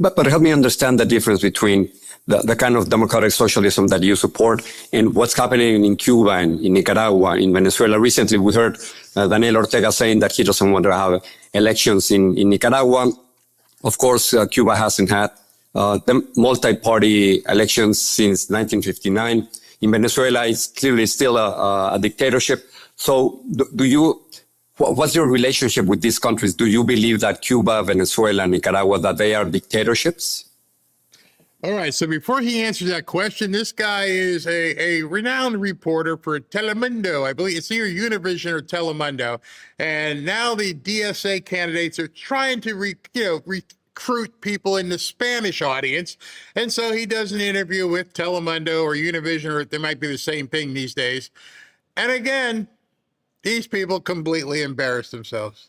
But help me understand the difference between the kind of democratic socialism that you support and what's happening in Cuba and in Nicaragua, in Venezuela. Recently, we heard Daniel Ortega saying that he doesn't want to have elections in Nicaragua. Of course, Cuba hasn't had the multi-party elections since 1959. In Venezuela, it's clearly still a dictatorship. So what's your relationship with these countries? Do you believe that Cuba, Venezuela, Nicaragua, that they are dictatorships? All right. So before he answers that question, this guy is a renowned reporter for Telemundo. I believe it's either Univision or Telemundo. And now the DSA candidates are trying to recruit people in the Spanish audience. And so he does an interview with Telemundo or Univision, or they might be the same thing these days. And again, these people completely embarrass themselves.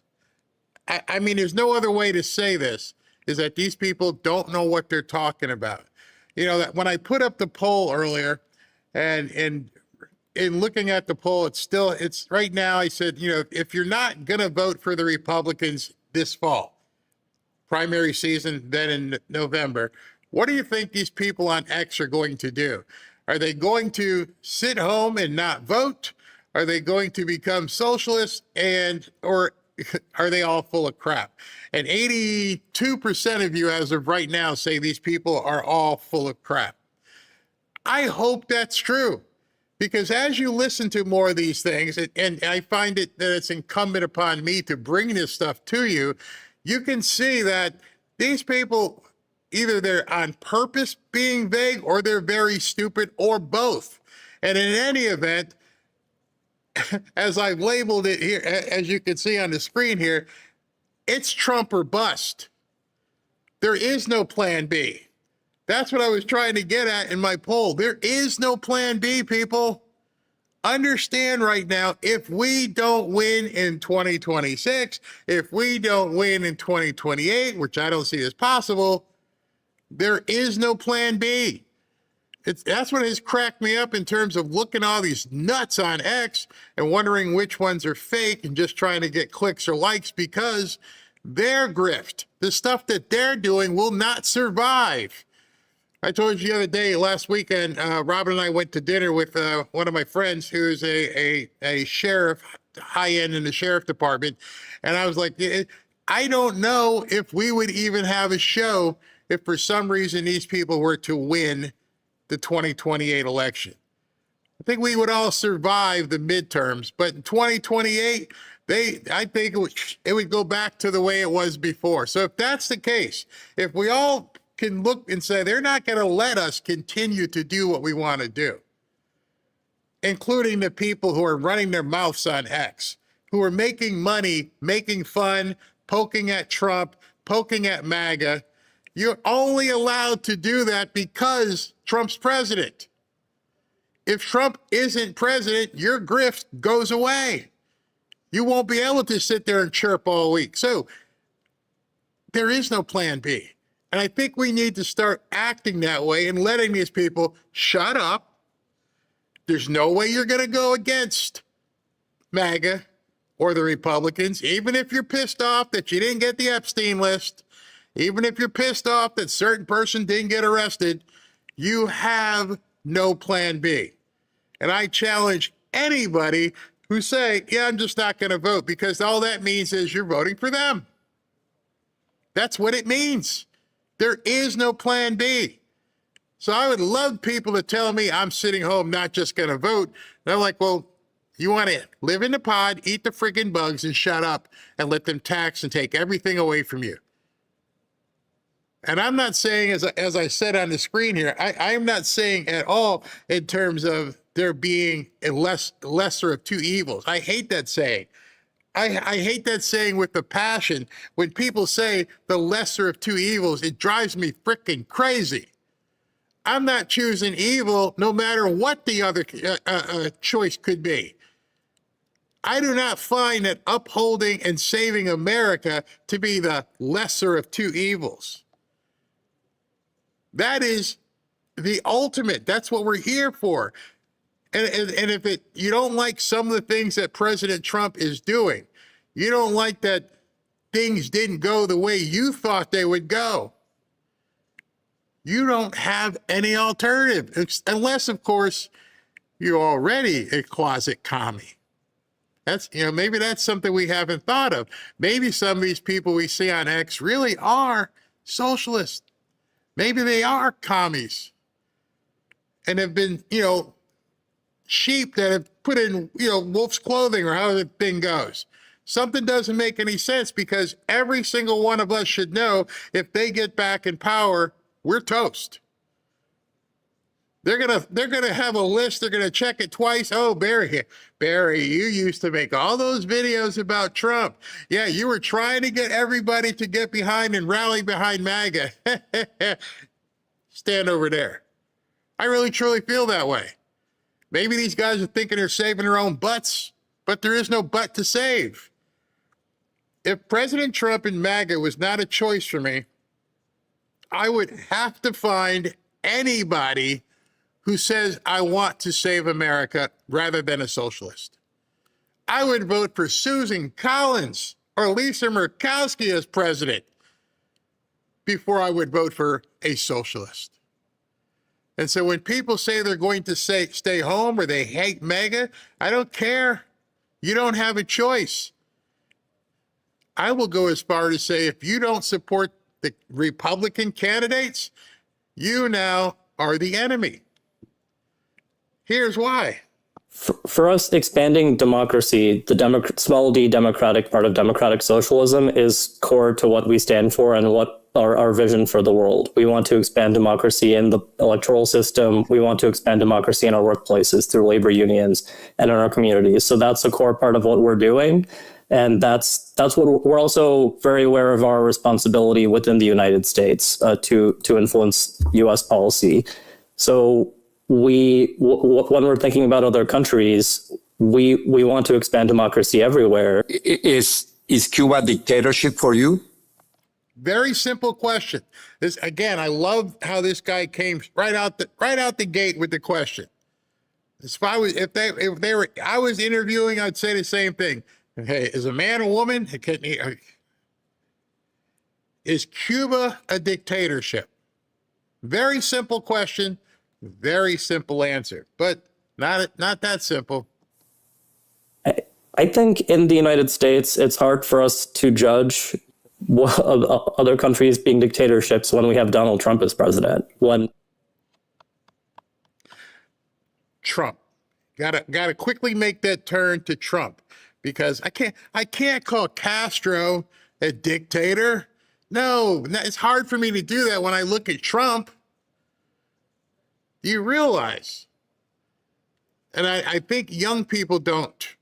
I mean, there's no other way to say this, is that these people don't know what they're talking about. You know, that when I put up the poll earlier and in looking at the poll, it's right now, I said, if you're not going to vote for the Republicans this fall, primary season, then in November, what do you think these people on X are going to do? Are they going to sit home and not vote? Are they going to become socialists, or are they all full of crap? And 82% of you as of right now say these people are all full of crap. I hope that's true, because as you listen to more of these things, and I find it that it's incumbent upon me to bring this stuff to you, you can see that these people, either they're on purpose being vague or they're very stupid, or both. And in any event, as I've labeled it here, as you can see on the screen here, it's Trump or bust. There is no plan B. That's what I was trying to get at in my poll. There is no plan B, people. Understand right now, if we don't win in 2026, if we don't win in 2028, which I don't see as possible, there is no plan B. That's what has cracked me up in terms of looking at all these nuts on X and wondering which ones are fake and just trying to get clicks or likes, because their grift, the stuff that they're doing, will not survive. I told you the other day, last weekend, Robin and I went to dinner with one of my friends who's a sheriff, high end in the sheriff department. And I was like, I don't know if we would even have a show if for some reason these people were to win the 2028 election. I think we would all survive the midterms, but in 2028, I think it would go back to the way it was before. So if that's the case, if we all can look and say they're not going to let us continue to do what we want to do, including the people who are running their mouths on X, who are making money, making fun, poking at Trump, poking at MAGA. You're only allowed to do that because Trump's president. If Trump isn't president, your grift goes away. You won't be able to sit there and chirp all week. So there is no plan B. And I think we need to start acting that way and letting these people shut up. There's no way you're going to go against MAGA or the Republicans, even if you're pissed off that you didn't get the Epstein list. Even if you're pissed off that certain person didn't get arrested, you have no plan B. And I challenge anybody who say, yeah, I'm just not going to vote, because all that means is you're voting for them. That's what it means. There is no plan B. So I would love people to tell me I'm sitting home not just going to vote. And I'm like, well, you want to live in the pod, eat the friggin' bugs, and shut up and let them tax and take everything away from you. And I'm not saying, as I said on the screen here, I am not saying at all in terms of there being a lesser of two evils. I hate that saying. I hate that saying with a passion. When people say the lesser of two evils, it drives me freaking crazy. I'm not choosing evil no matter what the other choice could be. I do not find that upholding and saving America to be the lesser of two evils. That is the ultimate. That's what we're here for. And if you don't like some of the things that President Trump is doing, you don't like that things didn't go the way you thought they would go, You don't have any alternative, unless, of course, you're already a closet commie. That's, maybe that's something we haven't thought of. Maybe some of these people we see on X really are socialists. Maybe they are commies and have been, sheep that have put in, wolf's clothing, or how the thing goes. Something doesn't make any sense, because every single one of us should know if they get back in power, we're toast. They're gonna have a list. They're gonna check it twice. Oh, Barry, you used to make all those videos about Trump. Yeah, you were trying to get everybody to get behind and rally behind MAGA. Stand over there. I really truly feel that way. Maybe these guys are thinking they're saving their own butts, but there is no butt to save. If President Trump and MAGA was not a choice for me, I would have to find anybody who says, I want to save America, rather than a socialist. I would vote for Susan Collins or Lisa Murkowski as president before I would vote for a socialist. And so when people say they're going to stay home, or they hate MAGA, I don't care. You don't have a choice. I will go as far to say, if you don't support the Republican candidates, you now are the enemy. Here's why. For us, expanding democracy, the small d democratic part of democratic socialism, is core to what we stand for and what our vision for the world. We want to expand democracy in the electoral system. We want to expand democracy in our workplaces through labor unions and in our communities. So that's a core part of what we're doing. And that's what we're also very aware of, our responsibility within the United States to influence U.S. policy. So when we're thinking about other countries, we want to expand democracy everywhere. Is Cuba a dictatorship for you? Very simple question. This, again, I love how this guy came right out the gate with the question. If I was interviewing, I'd say the same thing. Hey, is a man a woman? Is Cuba a dictatorship? Very simple question, very simple answer, but not that simple. I think in the United States, it's hard for us to judge other countries being dictatorships when we have Donald Trump as president. Trump, gotta quickly make that turn to Trump, because I can't call Castro a dictator. No, it's hard for me to do that when I look at Trump. Do you realize? And I think young people don't.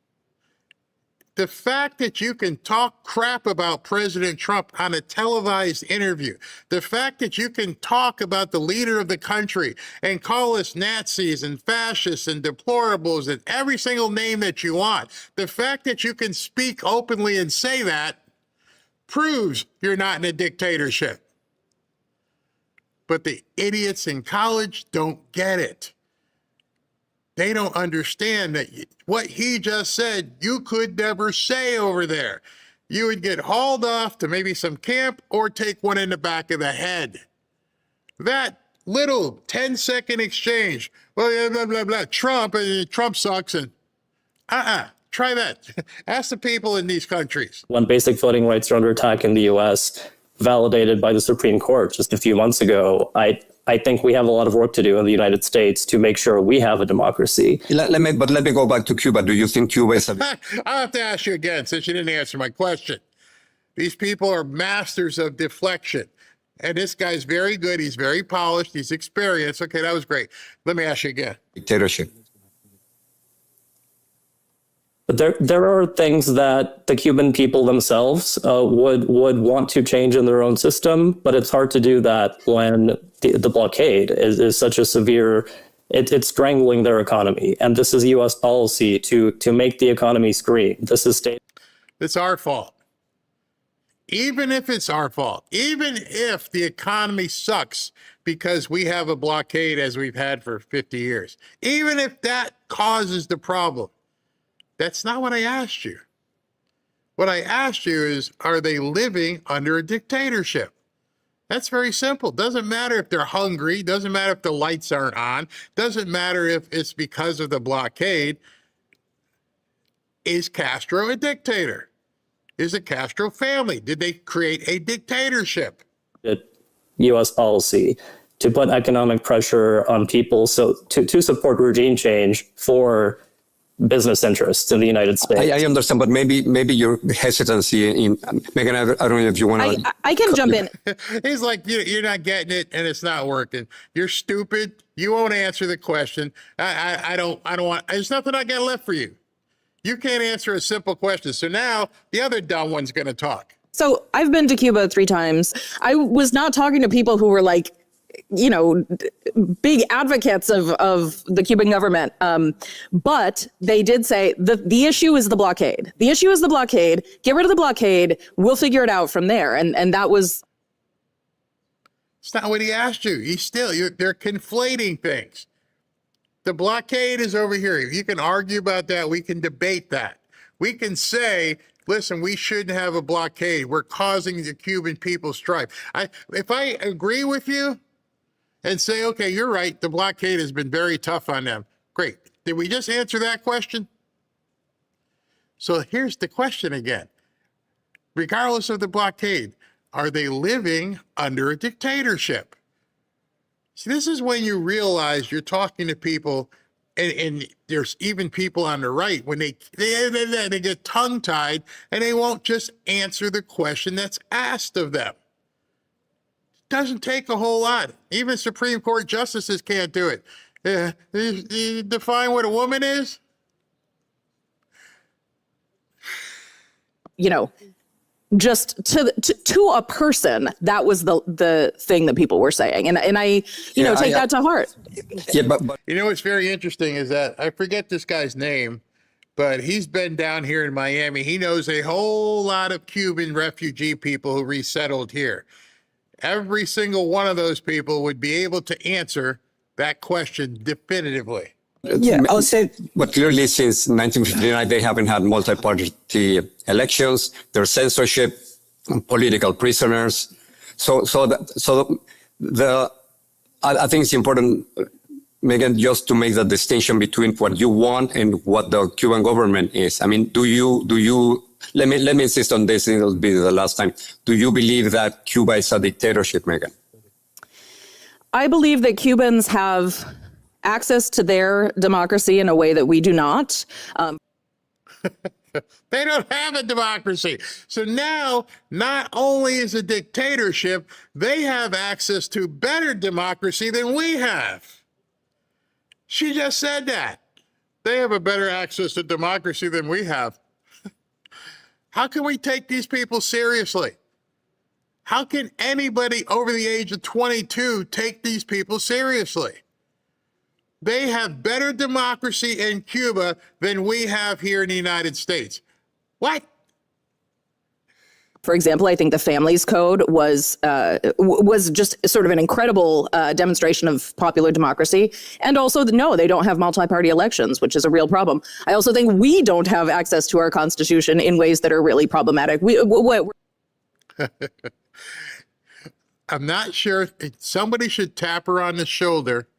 The fact that you can talk crap about President Trump on a televised interview, the fact that you can talk about the leader of the country and call us Nazis and fascists and deplorables and every single name that you want, the fact that you can speak openly and say that proves you're not in a dictatorship. But the idiots in college don't get it. They don't understand that what he just said, you could never say over there. You would get hauled off to maybe some camp or take one in the back of the head. That little 10-second exchange, well, blah, blah, blah, Trump sucks, and try that. Ask the people in these countries. When basic voting rights are under attack in the U.S., validated by the Supreme Court just a few months ago, I think we have a lot of work to do in the United States to make sure we have a democracy. Let me go back to Cuba. Do you think Cuba is a... I'll have to ask you again, since you didn't answer my question. These people are masters of deflection. And this guy's very good. He's very polished. He's experienced. Okay, that was great. Let me ask you again. dictatorship? But there are things that the Cuban people themselves would want to change in their own system, but it's hard to do that when the blockade is such a severe, it's strangling their economy. And this is U.S. policy to make the economy scream. This is state. It's our fault. Even if it's our fault, even if the economy sucks because we have a blockade as we've had for 50 years, even if that causes the problem, that's not what I asked you. What I asked you is, are they living under a dictatorship? That's very simple. Doesn't matter if they're hungry. Doesn't matter if the lights aren't on. Doesn't matter if it's because of the blockade. Is Castro a dictator? Is the Castro family? Did they create a dictatorship? U.S. policy to put economic pressure on people so to support regime change for business interests in the United States. I understand, but maybe your hesitancy in Megan. I don't know if you want to. I can jump in. He's like, you're not getting it, and it's not working. You're stupid. You won't answer the question. I don't want. There's nothing I got left for you. You can't answer a simple question. So now the other dumb one's going to talk. So I've been to Cuba 3 times. I was not talking to people who were like, you know, big advocates of the Cuban government. But they did say the issue is the blockade. The issue is the blockade. Get rid of the blockade. We'll figure it out from there. And that was. It's not what he asked you. They're conflating things. The blockade is over here. You can argue about that. We can debate that. We can say, listen, we shouldn't have a blockade. We're causing the Cuban people strife. If I agree with you and say, okay, you're right, the blockade has been very tough on them. Great. Did we just answer that question? So here's the question again. Regardless of the blockade, are they living under a dictatorship? See, this is when you realize you're talking to people, and there's even people on the right, when they get tongue-tied and they won't just answer the question that's asked of them. It doesn't take a whole lot. Even Supreme Court justices can't do it. You define what a woman is? You know, just to a person, that was the thing that people were saying, and I take that to heart. Yeah, but you know what's very interesting is that I forget this guy's name, but he's been down here in Miami. He knows a whole lot of Cuban refugee people who resettled here. Every single one of those people would be able to answer that question definitively. Yeah, I'll say. But clearly, since 1959, they haven't had multi-party elections. There's censorship, political prisoners. I think it's important, Megan, just to make the distinction between what you want and what the Cuban government is. I mean, do you? Let me insist on this. It'll be the last time. Do you believe that Cuba is a dictatorship, Megan? I believe that Cubans have access to their democracy in a way that we do not. They don't have a democracy. So now, not only is a dictatorship, they have access to better democracy than we have. She just said that. They have a better access to democracy than we have. How can we take these people seriously? How can anybody over the age of 22 take these people seriously? They have better democracy in Cuba than we have here in the United States. What? For example, I think the Families Code was just sort of an incredible demonstration of popular democracy. And also, no, they don't have multi-party elections, which is a real problem. I also think we don't have access to our Constitution in ways that are really problematic. I'm not sure. Somebody should tap her on the shoulder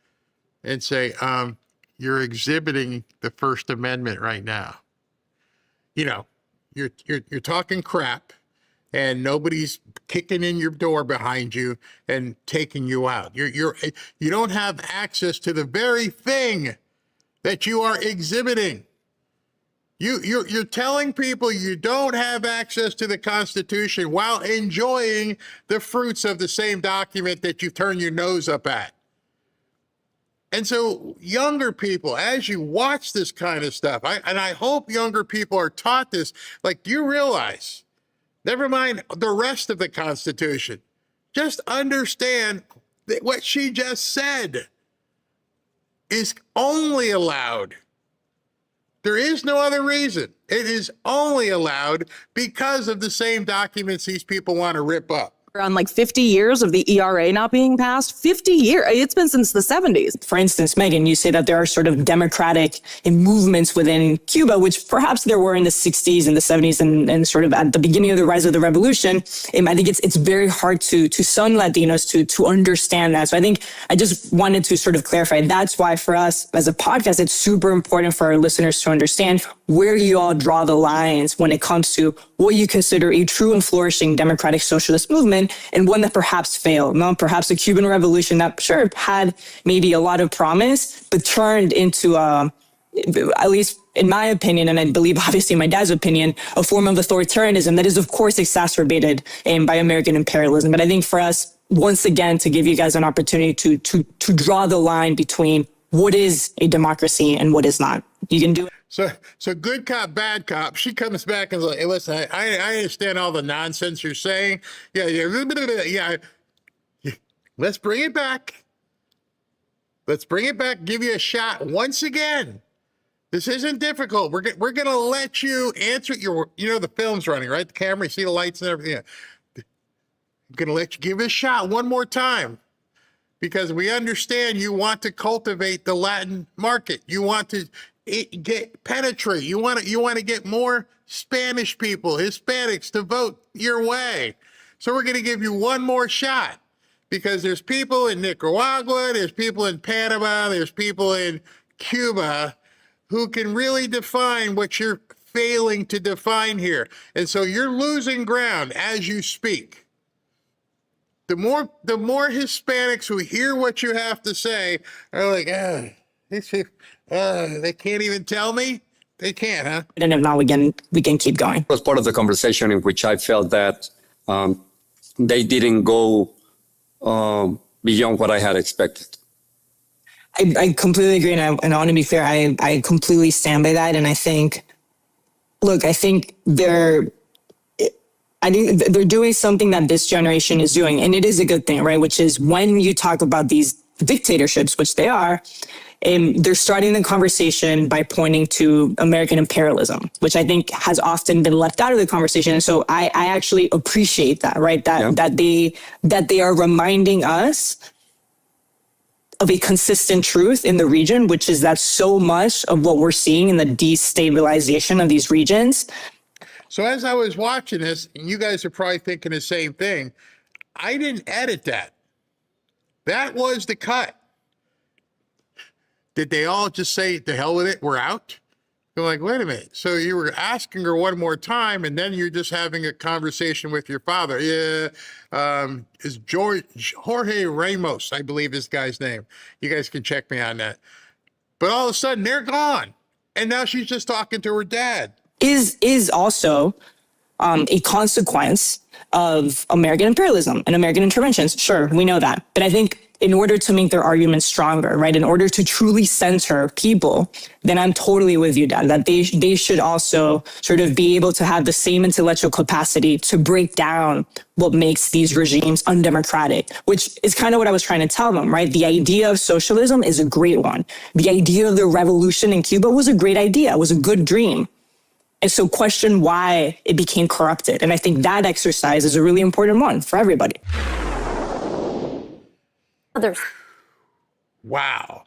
and say, you're exhibiting the First Amendment right now. You know, you're talking crap, and nobody's kicking in your door behind you and taking you out. You don't have access to the very thing that you are exhibiting. You're telling people you don't have access to the Constitution while enjoying the fruits of the same document that you turn your nose up at. And so younger people, as you watch this kind of stuff, I hope younger people are taught this, like, do you realize, never mind the rest of the Constitution, just understand that what she just said is only allowed. There is no other reason. It is only allowed because of the same documents these people want to rip up. on like 50 years of the ERA not being passed. 50 years. It's been since the 70s. For instance, Megan, you say that there are sort of democratic movements within Cuba, which perhaps there were in the 60s and the 70s and sort of at the beginning of the rise of the revolution. I think it's very hard to some Latinos to understand that. So I think I just wanted to sort of clarify. That's why for us as a podcast, it's super important for our listeners to understand where you all draw the lines when it comes to what you consider a true and flourishing democratic socialist movement and one that perhaps failed. Now, perhaps a Cuban revolution that sure had maybe a lot of promise, but turned into at least in my opinion, and I believe obviously my dad's opinion, a form of authoritarianism that is of course exacerbated by American imperialism. But I think for us, once again, to give you guys an opportunity to draw the line between what is a democracy and what is not. You can do it. So good cop, bad cop. She comes back and is like, hey, listen, I understand all the nonsense you're saying. Yeah. Let's bring it back. Let's bring it back. Give you a shot once again. This isn't difficult. We're going to let you answer the film's running, right? The camera, you see the lights and everything. I'm going to let you give it a shot one more time. Because we understand you want to cultivate the Latin market. You want to penetrate. You want to get more Spanish people, Hispanics to vote your way. So we're going to give you one more shot because there's people in Nicaragua, there's people in Panama, there's people in Cuba who can really define what you're failing to define here. And so you're losing ground as you speak. The more Hispanics who hear what you have to say are like, they can't even tell me. They can't, huh? And if not, we can keep going. It was part of the conversation in which I felt that they didn't go beyond what I had expected. I completely agree, and I want to be fair. I completely stand by that, and I think they're doing something that this generation is doing, and it is a good thing, right? Which is when you talk about these dictatorships, which they are, they're starting the conversation by pointing to American imperialism, which I think has often been left out of the conversation. And so I actually appreciate that, right? That they are reminding us of a consistent truth in the region, which is that so much of what we're seeing in the destabilization of these regions. So as I was watching this, and you guys are probably thinking the same thing, I didn't edit that. That was the cut. Did they all just say, to hell with it, we're out? They're like, wait a minute. So you were asking her one more time, and then you're just having a conversation with your father. Yeah, is Jorge Ramos, I believe this guy's name. You guys can check me on that. But all of a sudden, they're gone. And now she's just talking to her dad. Is also a consequence of American imperialism and American interventions. Sure, we know that. But I think in order to make their argument stronger, right, in order to truly center people, then I'm totally with you, Dad, that they should also sort of be able to have the same intellectual capacity to break down what makes these regimes undemocratic, which is kind of what I was trying to tell them, right? The idea of socialism is a great one. The idea of the revolution in Cuba was a great idea, was a good dream. And so question why it became corrupted. And I think that exercise is a really important one for everybody. Others. Wow.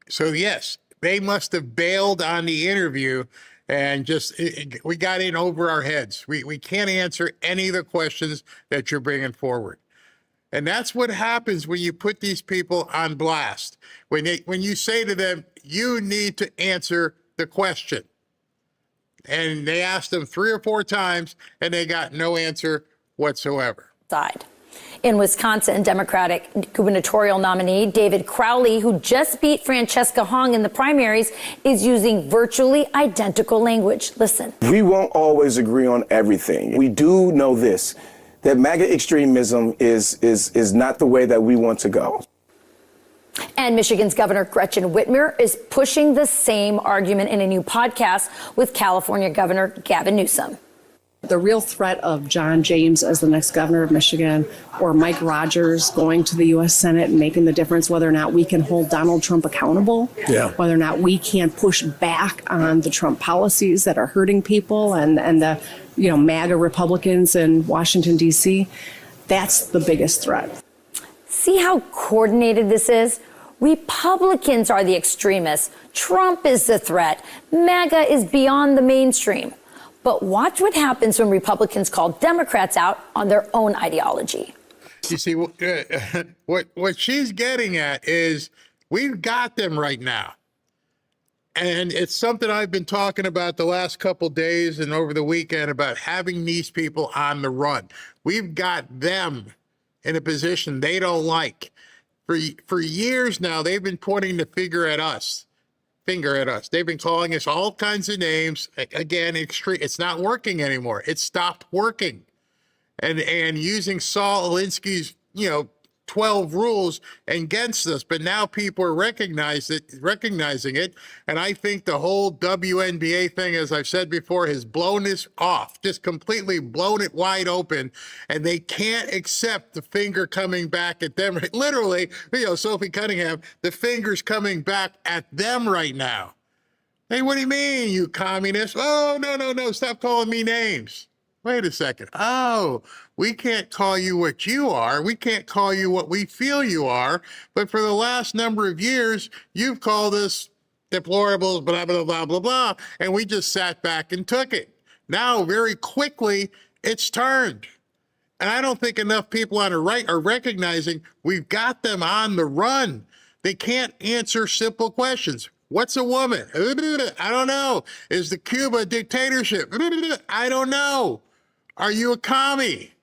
So yes, they must have bailed on the interview and we got in over our heads. We can't answer any of the questions that you're bringing forward. And that's what happens when you put these people on blast. When you say to them, you need to answer the question. And they asked them 3 or 4 times, and they got no answer whatsoever. Side. In Wisconsin, Democratic gubernatorial nominee David Crowley, who just beat Francesca Hong in the primaries, is using virtually identical language. Listen. We won't always agree on everything. We do know this, that MAGA extremism is not the way that we want to go. And Michigan's Governor Gretchen Whitmer is pushing the same argument in a new podcast with California Governor Gavin Newsom. The real threat of John James as the next governor of Michigan or Mike Rogers going to the U.S. Senate and making the difference, whether or not we can hold Donald Trump accountable, whether or not we can push back on the Trump policies that are hurting people and the MAGA Republicans in Washington, D.C., That's the biggest threat. See how coordinated this is? Republicans are the extremists. Trump is the threat. MAGA is beyond the mainstream. But watch what happens when Republicans call Democrats out on their own ideology. You see, what she's getting at is we've got them right now. And it's something I've been talking about the last couple days and over the weekend about having these people on the run. We've got them in a position they don't like. For years now, they've been pointing the finger at us. They've been calling us all kinds of names. Again, it's not working anymore. It stopped working. And using Saul Alinsky's, 12 rules against us, but now people are recognizing it. And I think the whole WNBA thing, as I've said before, has blown this off, just completely blown it wide open. And they can't accept the finger coming back at them. Literally, Sophie Cunningham, the finger's coming back at them right now. Hey, what do you mean, you communists? Oh, no, stop calling me names. Wait a second. Oh, we can't call you what you are. We can't call you what we feel you are. But for the last number of years, you've called us deplorables, blah, blah, blah, blah, blah. And we just sat back and took it. Now, very quickly, it's turned. And I don't think enough people on the right are recognizing we've got them on the run. They can't answer simple questions. What's a woman? I don't know. Is the Cuba a dictatorship? I don't know. Are you a commie?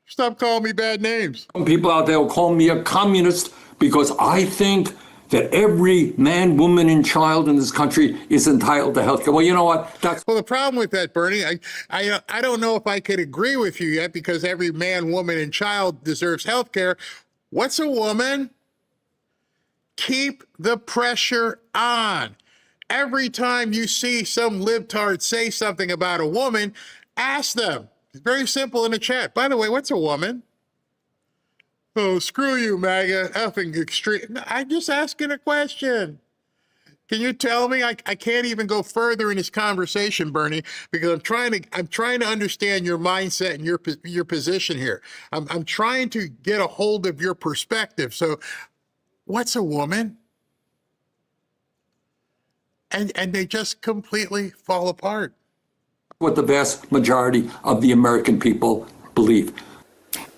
Stop calling me bad names. Some people out there will call me a communist because I think that every man, woman, and child in this country is entitled to health care. Well, you know what? Well, the problem with that, Bernie, I don't know if I could agree with you yet because every man, woman, and child deserves health care. What's a woman? Keep the pressure on. Every time you see some libtard say something about a woman, ask them. It's very simple in the chat. By the way, what's a woman? Oh, screw you, MAGA. Effing extreme. I'm just asking a question. Can you tell me? I can't even go further in this conversation, Bernie, because I'm trying to understand your mindset and your position here. I'm trying to get a hold of your perspective. So, what's a woman? And they just completely fall apart. What the vast majority of the American people believe.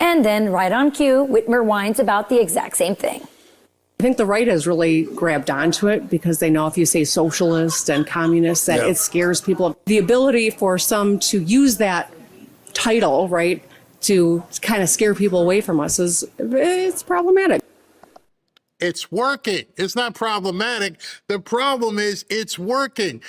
And then, right on cue, Whitmer whines about the exact same thing. I think the right has really grabbed onto it because they know if you say socialist and communist, that it scares people. The ability for some to use that title, right, to kind of scare people away from us it's problematic. It's working. It's not problematic. The problem is it's working.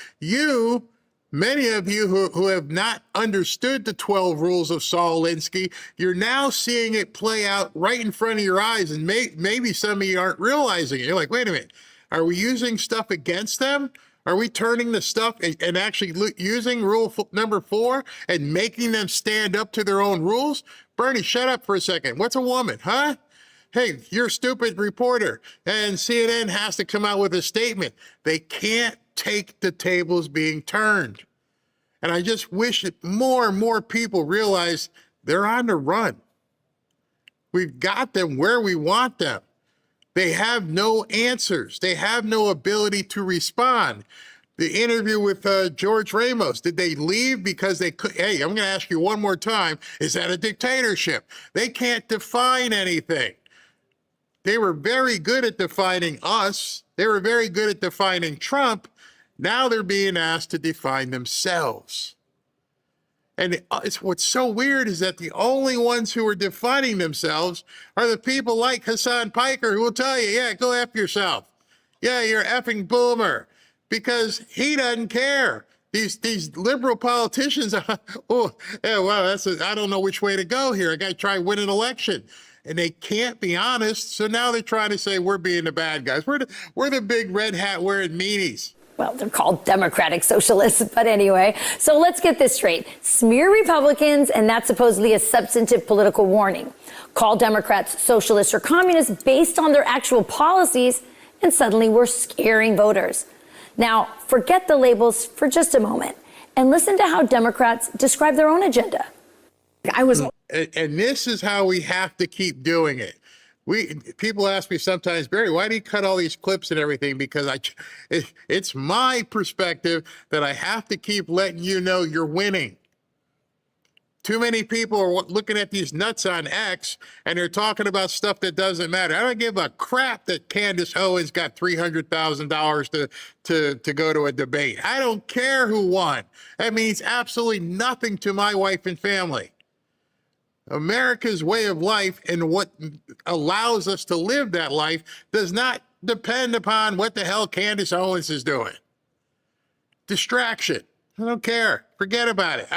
Many of you who have not understood the 12 rules of Saul Alinsky, you're now seeing it play out right in front of your eyes. And maybe some of you aren't realizing it. You're like, wait a minute, are we using stuff against them? Are we turning the stuff and actually using rule number 4 and making them stand up to their own rules? Bernie, shut up for a second. What's a woman, huh? Hey, you're a stupid reporter. And CNN has to come out with a statement. They can't take the tables being turned. And I just wish that more and more people realize they're on the run. We've got them where we want them. They have no answers. They have no ability to respond. The interview with George Ramos, did they leave because they could? Hey, I'm going to ask you one more time. Is that a dictatorship? They can't define anything. They were very good at defining us. They were very good at defining Trump. Now they're being asked to define themselves. And what's so weird is that the only ones who are defining themselves are the people like Hassan Piker, who will tell you, yeah, go F yourself. Yeah, you're an effing boomer. Because he doesn't care. These liberal politicians, I don't know which way to go here. I got to try win an election. And they can't be honest. So now they're trying to say we're being the bad guys. We're the big red hat wearing meanies. Well, they're called democratic socialists, but anyway. So let's get this straight. Smear Republicans, and that's supposedly a substantive political warning. Call Democrats socialists or communists based on their actual policies, and suddenly we're scaring voters. Now, forget the labels for just a moment and listen to how Democrats describe their own agenda. I was And this is how we have to keep doing it. People ask me sometimes, Barry, why do you cut all these clips and everything? Because it's my perspective that I have to keep letting you know you're winning. Too many people are looking at these nuts on X and they're talking about stuff that doesn't matter. I don't give a crap that Candace Owens got $300,000 to go to a debate. I don't care who won. That means absolutely nothing to my wife and family. America's way of life and what allows us to live that life does not depend upon what the hell Candace Owens is doing. Distraction. I don't care. Forget about it.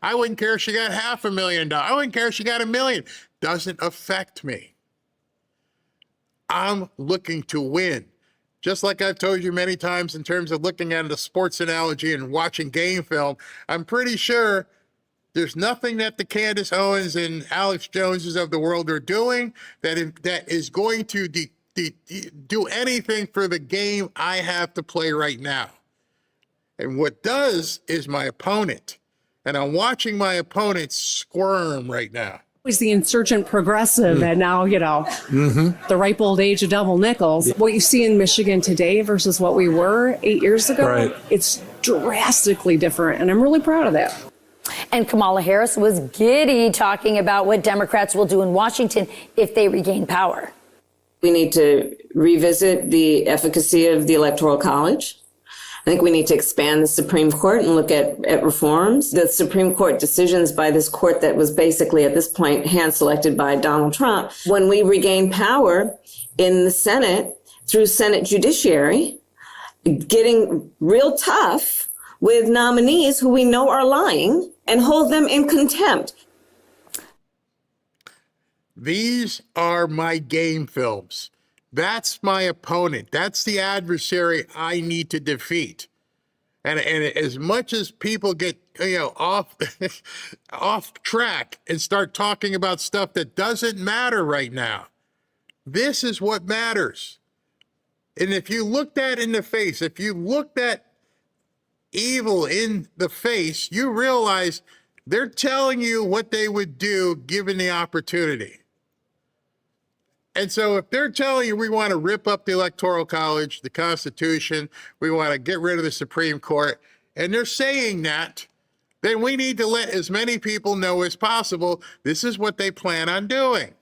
I wouldn't care if she got $500,000. I wouldn't care if she got $1 million. Doesn't affect me. I'm looking to win. Just like I've told you many times in terms of looking at the sports analogy and watching game film, I'm pretty sure there's nothing that the Candace Owens and Alex Joneses of the world are doing that is going to do anything for the game I have to play right now. And what does is my opponent. And I'm watching my opponent squirm right now. He's the insurgent progressive, and now, the ripe old age of double nickels. What you see in Michigan today versus what we were 8 years ago, it's drastically different, and I'm really proud of that. And Kamala Harris was giddy talking about what Democrats will do in Washington if they regain power. We need to revisit the efficacy of the Electoral College. I think we need to expand the Supreme Court and look at reforms. The Supreme Court decisions by this court that was basically at this point hand-selected by Donald Trump. When we regain power in the Senate through Senate judiciary, getting real tough with nominees who we know are lying and hold them in contempt. These are my game films. That's my opponent. That's the adversary I need to defeat. And as much as people get off track and start talking about stuff that doesn't matter right now, this is what matters. And if you looked at in the face, if you looked at evil in the face, you realize they're telling you what they would do given the opportunity. And so if they're telling you we want to rip up the Electoral College, the Constitution, we want to get rid of the Supreme Court, and they're saying that, then we need to let as many people know as possible this is what they plan on doing.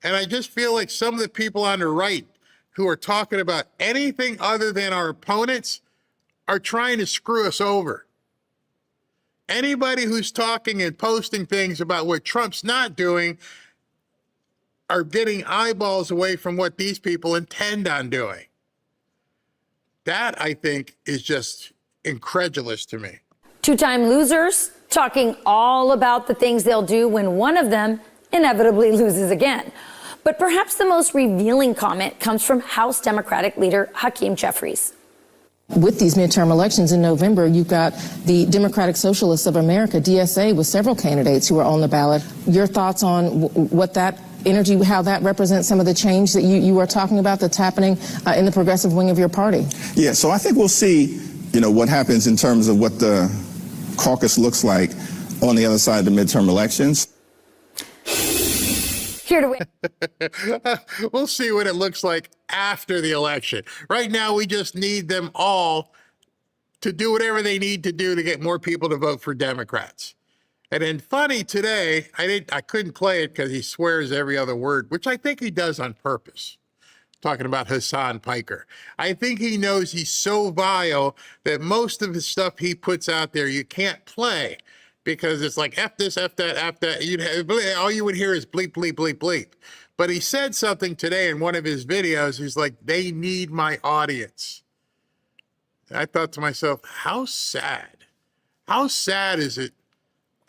And I just feel like some of the people on the right who are talking about anything other than our opponents are trying to screw us over. Anybody who's talking and posting things about what Trump's not doing are getting eyeballs away from what these people intend on doing. That, I think, is just incredulous to me. Two-time losers talking all about the things they'll do when one of them inevitably loses again. But perhaps the most revealing comment comes from House Democratic leader Hakeem Jeffries. With these midterm elections in November, you've got the Democratic Socialists of America, DSA, with several candidates who are on the ballot. Your thoughts on what that energy, how that represents some of the change that you are talking about that's happening in the progressive wing of your party? Yeah, so I think we'll see, what happens in terms of what the caucus looks like on the other side of the midterm elections. Here to win. We'll see what it looks like after the election. Right now, we just need them all to do whatever they need to do to get more people to vote for Democrats. And then funny today, I couldn't play it because he swears every other word, which I think he does on purpose. Talking about Hassan Piker. I think he knows he's so vile that most of the stuff he puts out there you can't play because it's like F this, F that, F that. All you would hear is bleep, bleep, bleep, bleep. But he said something today in one of his videos. He's like, they need my audience. And I thought to myself, how sad. How sad is it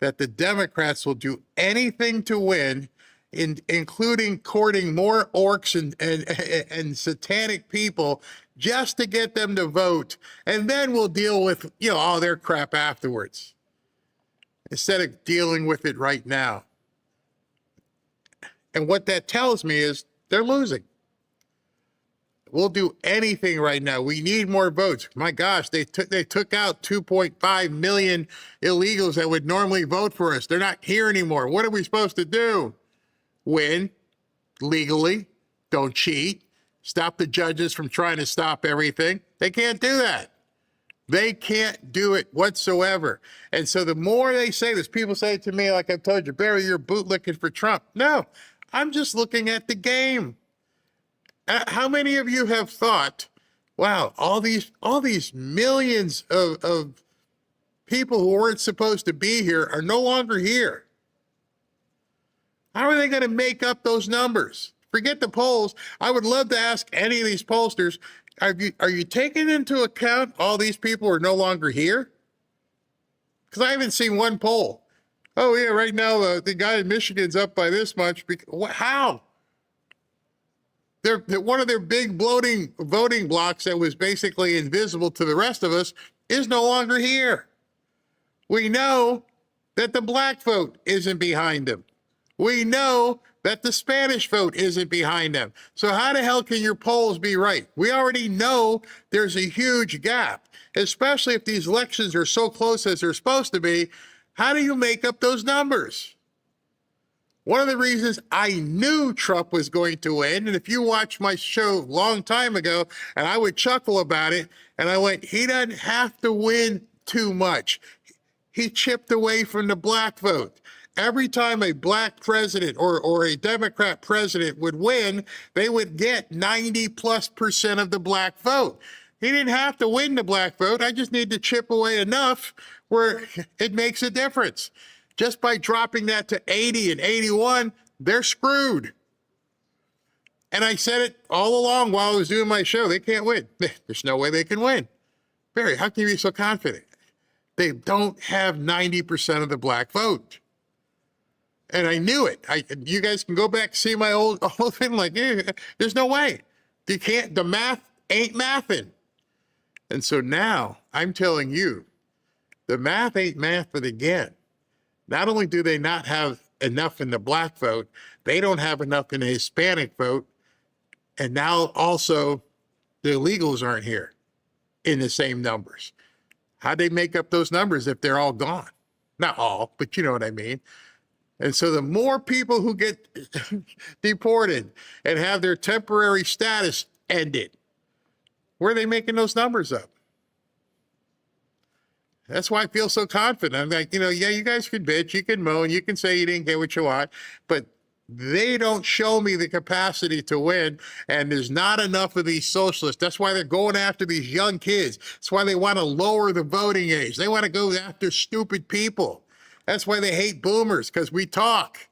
that the Democrats will do anything to win, including courting more orcs and satanic people just to get them to vote, and then we'll deal with all their crap afterwards, instead of dealing with it right now. And what that tells me is they're losing. We'll do anything right now. We need more votes. My gosh, they took out 2.5 million illegals that would normally vote for us. They're not here anymore. What are we supposed to do? Win legally. Don't cheat. Stop the judges from trying to stop everything. They can't do that. They can't do it whatsoever. And so the more they say this, people say to me, like I've told you, Barry, you're bootlicking for Trump. No, I'm just looking at the game. How many of you have thought, wow, all these millions of people who weren't supposed to be here are no longer here? How are they going to make up those numbers? Forget the polls. I would love to ask any of these pollsters, are you taking into account all these people are no longer here? Because I haven't seen one poll. Oh, yeah, right now the guy in Michigan's up by this much. How? They're one of their big voting blocks that was basically invisible to the rest of us is no longer here. We know that the black vote isn't behind them. We know that the Spanish vote isn't behind them. So how the hell can your polls be right? We already know there's a huge gap, especially if these elections are so close as they're supposed to be. How do you make up those numbers? One of the reasons I knew Trump was going to win, and if you watched my show a long time ago, and I would chuckle about it, and I went, he doesn't have to win too much. He chipped away from the black vote. Every time a black president or a Democrat president would win, they would get 90+% of the black vote. He didn't have to win the black vote. I just need to chip away enough where it makes a difference. Just by dropping that to 80 and 81, they're screwed. And I said it all along while I was doing my show. They can't win. There's no way they can win. Barry, how can you be so confident? They don't have 90% of the black vote. And I knew it. You guys can go back and see my old thing. Like, there's no way. You can't. The math ain't mathing. And so now I'm telling you, the math ain't math, but again, not only do they not have enough in the black vote, they don't have enough in the Hispanic vote. And now also the illegals aren't here in the same numbers. How'd they make up those numbers if they're all gone? Not all, but you know what I mean. And so the more people who get deported and have their temporary status ended, where are they making those numbers up? That's why I feel so confident. I'm like, yeah, you guys can bitch, you can moan, you can say you didn't get what you want, but they don't show me the capacity to win, and there's not enough of these socialists. That's why they're going after these young kids. That's why they want to lower the voting age. They want to go after stupid people. That's why they hate boomers, because we talk.